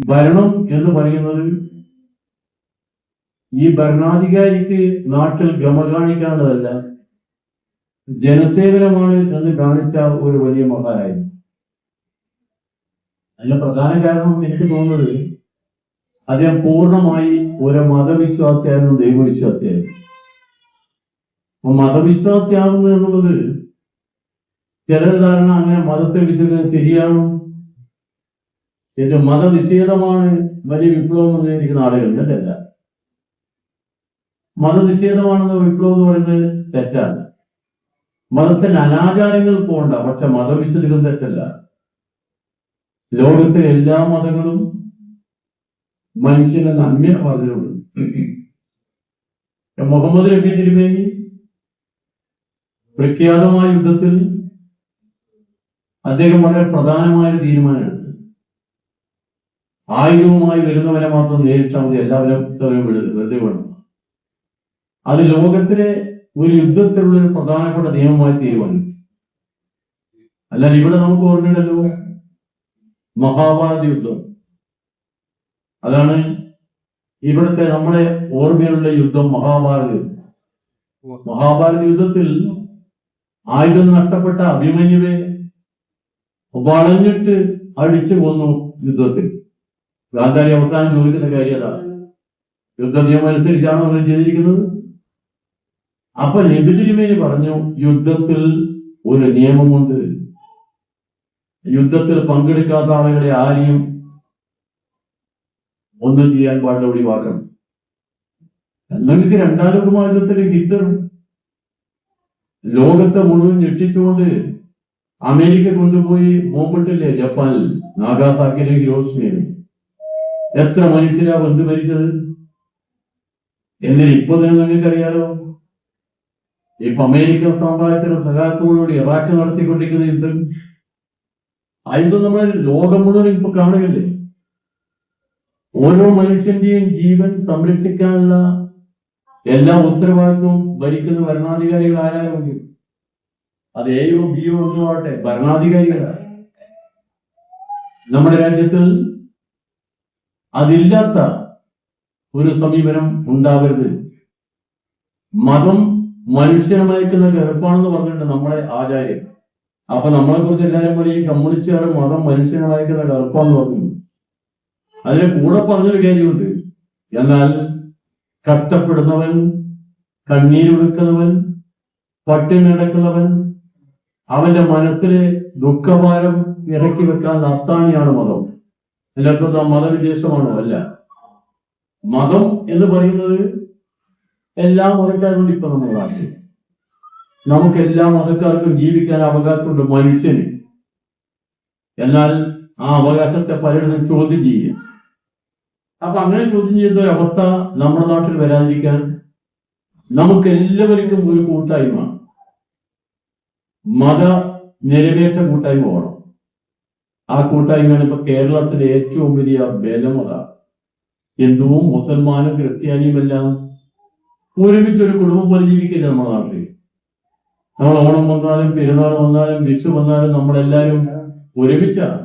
ഭരണം എന്ന് പറയുന്നത് ഈ ഭരണാധികാരിക്ക് നാട്ടിൽ ഗമ കാണിക്കാനുള്ളതല്ല, ജനസേവനമാണ് എന്ന് കാണിച്ച ഒരു വലിയ മഹാനായിരുന്നു. അതിന്റെ പ്രധാന കാരണം എനിക്ക് തോന്നുന്നത് അദ്ദേഹം പൂർണ്ണമായി ഒരു മതവിശ്വാസിയായിരുന്നു, ദൈവവിശ്വാസിയായിരുന്നു. അപ്പൊ മതവിശ്വാസിയാകുന്നു എന്നുള്ളത് ചില ധാരണ അങ്ങനെ മതത്തെ വിശ്വസിക്കുന്നത് ശരിയാണോ, ഇത് മതനിഷേധമാണ് വലിയ വിപ്ലവം എന്ന് വിചാരിക്കുന്ന ആളുകളുണ്ട്. അല്ല, മതനിഷേധമാണെന്ന് വിപ്ലവം എന്ന് പറയുന്നത് തെറ്റാണ്. മതത്തിന്റെ അനാചാരങ്ങൾ പോണ്ട, പക്ഷെ മതവിശ്വസികൾ തെറ്റല്ല. ലോകത്തിലെ എല്ലാ മതങ്ങളും മനുഷ്യനെ നന്മ പറഞ്ഞുള്ളൂ. മുഹമ്മദ് നബി തിരുമേനി പ്രഖ്യാതമായ യുദ്ധത്തിൽ അദ്ദേഹം വളരെ പ്രധാനമായ തീരുമാനമെടുത്തു. ആയുധവുമായി വരുന്നവരെ മാത്രം നേരിട്ടാൽ മതി, എല്ലാവരും വെറുതെ വേണം. അത് ലോകത്തിലെ ഒരു യുദ്ധത്തിലുള്ള ഒരു പ്രധാനപ്പെട്ട നിയമമായി തീരുമാനിച്ചു. അല്ലാതെ ഇവിടെ നമുക്ക് ഓർമ്മയുണ്ടല്ലോ മഹാഭാരത യുദ്ധം. അതാണ് ഇവിടുത്തെ നമ്മുടെ ഓർമ്മയിലുള്ള യുദ്ധം, മഹാഭാരത യുദ്ധം. മഹാഭാരത യുദ്ധത്തിൽ ആയുധം നഷ്ടപ്പെട്ട അഭിമന്യുവെ വളഞ്ഞിട്ട് അടിച്ചു കൊന്നു യുദ്ധത്തിൽ. ഗാന്ധാരി അവസാനം ചോദിക്കുന്ന കാര്യം അതാണ്, യുദ്ധ നിയമം അനുസരിച്ചാണോ അവർ ചെയ്തിരിക്കുന്നത്? അപ്പൊ നബി തിരുമേനി പറഞ്ഞു, യുദ്ധത്തിൽ ഒരു നിയമമുണ്ട്, യുദ്ധത്തിൽ പങ്കെടുക്കാത്ത ആളുകളെ ആരെയും ഒന്നും ചെയ്യാൻ പാടില്ല, ഒഴിവാക്കണം. എന്നെനിക്ക് രണ്ടാം ലോക യുദ്ധത്തിൽ ഹിറ്റ്ലർ ലോകത്തെ മുഴുവൻ ഞെട്ടിച്ചുകൊണ്ട് അമേരിക്ക കൊണ്ടുപോയി ബോംബിട്ടില്ലേ ജപ്പാനിൽ, നാഗാസാക്കിയിലെ ഹിരോഷിമയിൽ. എത്ര മനുഷ്യരാ വന്ന് മരിച്ചത്? എന്നിട്ട് ഇപ്പൊ തന്നെ നിങ്ങൾക്കറിയാലോ, ഇപ്പൊ അമേരിക്കൻ സാമ്രാജ്യത്തിന്റെ സഹായത്തോടുകൂടി ഇറാഖ് നടത്തിക്കൊണ്ടിരിക്കുന്ന യുദ്ധം, ആ യുദ്ധം നമ്മൾ ലോകം മുഴുവൻ ഇപ്പൊ കാണുകയല്ലേ. ഓരോ മനുഷ്യന്റെയും ജീവൻ സംരക്ഷിക്കാനുള്ള എല്ലാ ഉത്തരവാദിത്വവും ഭരിക്കുന്ന ഭരണാധികാരികൾ ആരായാലും, അത് എയോ ബിയോ ഒന്നും ആവട്ടെ, ഭരണാധികാരികളാണ്. നമ്മുടെ രാജ്യത്തിൽ അതില്ലാത്ത ഒരു സമീപനം ഉണ്ടാവരുത്. മതം മനുഷ്യനെ മയക്കുന്ന കറുപ്പാണെന്ന് പറഞ്ഞിട്ട് നമ്മളെ ആചാര്യം. അപ്പൊ നമ്മളെ കുറിച്ച് എല്ലാവരും പറയും കമ്മ്യൂണിസ്റ്റുകാർ മതം മനുഷ്യനെ മയക്കുന്ന കറുപ്പാന്ന് പറഞ്ഞു. അതിനെ കൂടെ പറഞ്ഞൊരു കാര്യമുണ്ട്. എന്നാൽ കഷ്ടപ്പെടുന്നവൻ, കണ്ണീരൊഴുക്കുന്നവൻ, പട്ടിണി നടക്കുന്നവൻ, അവന്റെ മനസ്സിലെ ദുഃഖഭാരം ഇറക്കി വെക്കാൻ അത്താണിയാണ് മതം. എല്ലാവർക്കും മതവിദ്വേഷമാണോ? അല്ല. മതം എന്ന് പറയുന്നത് എല്ലാ മതക്കാരും ഇപ്പൊ നമ്മൾ കാട്ടി, നമുക്ക് എല്ലാ മതക്കാർക്കും ജീവിക്കാൻ അവകാശമുണ്ട് മനുഷ്യന്. എന്നാൽ ആ അവകാശത്തെ പലരും ചോദ്യം ചെയ്യും. അപ്പൊ അങ്ങനെ ചോദ്യം ചെയ്യുന്ന ഒരു അവസ്ഥ നമ്മുടെ നാട്ടിൽ വരാതിരിക്കാൻ നമുക്ക് എല്ലാവർക്കും ഒരു കൂട്ടായ്മ, മത നിരപേക്ഷ കൂട്ടായ്മ വേണം. ആ കൂട്ടായ്മയാണ് ഇപ്പൊ കേരളത്തിലെ ഏറ്റവും വലിയ ബലമത. ഹിന്ദുവും മുസൽമാനും ക്രിസ്ത്യാനിയും എല്ലാം ഒരുമിച്ചൊരു കുടുംബം പോലെ ജീവിക്കില്ല നമ്മുടെ നാട്ടിൽ. നമ്മൾ ഓണം വന്നാലും പെരുന്നാൾ വന്നാലും വിഷു വന്നാലും നമ്മളെല്ലാരും ഒരുമിച്ചാണ്.